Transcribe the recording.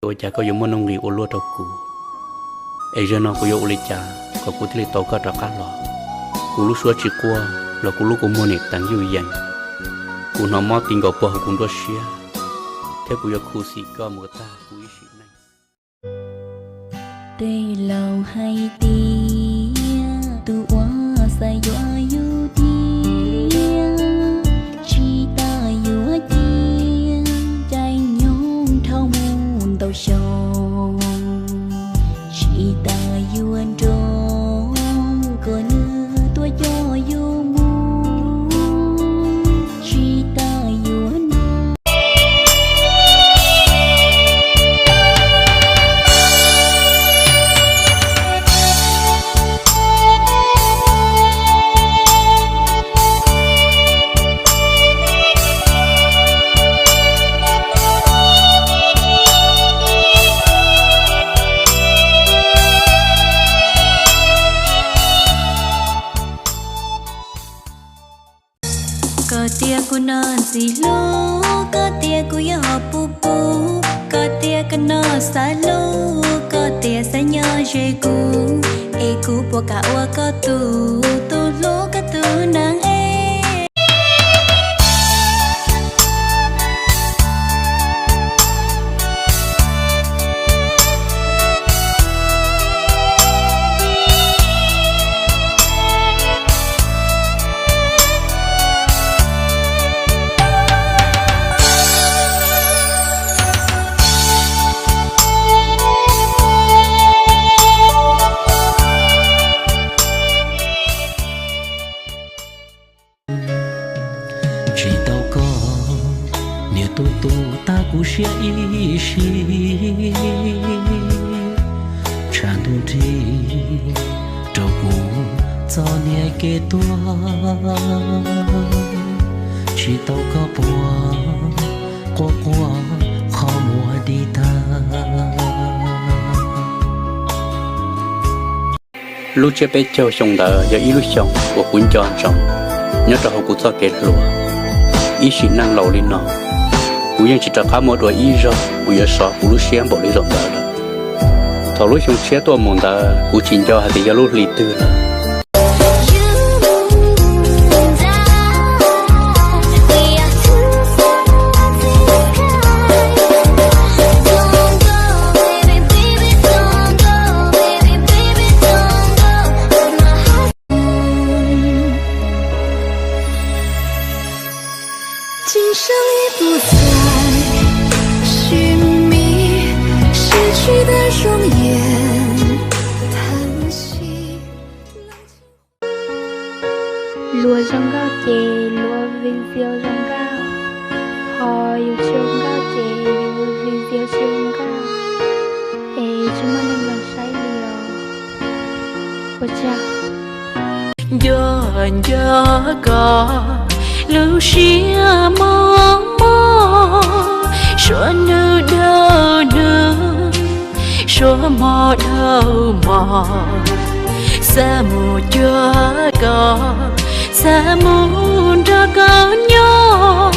tôi cha có dùng món nông nghiệp ô lúa đâu cũ, ấy giờ nó có dùng lấy cha, có cũ thì tàu cá trả cá lò, cũ lúc xưa chỉ qua, là cũ lúc có mua nếp tăng dữ dằn, cũ nó mót tiền gạo bò cũng đốt xía, thế cũ giờ cũ xí có một ta cũ ý xí này. Đây lâu hay tia, tu quá say gió yêu tia, chỉ ta yêu tia, trái nhung thâu muôn tàu sông, chỉ ta yêu anh trốn, có nữ tôi cho yêu muôn, chỉ ta yêu anh. Có tia của non gì lú, có tia của gió pu pu, có tia của non xa lú, có tia xa nhỏ dễ cũ, e cũ bỏ cả ua có tu, tu lú có tu nàng e. chỉ tao có nếu tu ta cũng sẽ ý chí tràn tu đi trâu cũng cho nhẹ kê tua chỉ tao có bùa qua khó mùa đi ta Lúc chế bé châu sông đờ giờ ý lúc sông của cuốn tròn sông nhớ cho họ cũng cho kết lúa ý chỉ năng lâu lên nó cú yên chỉ cho cá mua đuổi ý rồi cú giờ sọ cú lúc xem bộ lấy rộng đờ rồi thầu lúc sông xe tua mồn đờ cú chín cho hạt thì giờ lúc lì tư rồi今生已不再寻觅逝去的容颜，叹息。Lúa rong gạo chè, lúa viên diêu rong gạo, họ yêu chiều gạo chè, yêu viên diêu chiều gạo, ê chúng mình đang làm say liều, ôi cha. Gió có lưu xia mơ số nữ đâu nữ số mò đâu mò sa mù chưa có sa mù đã có nhau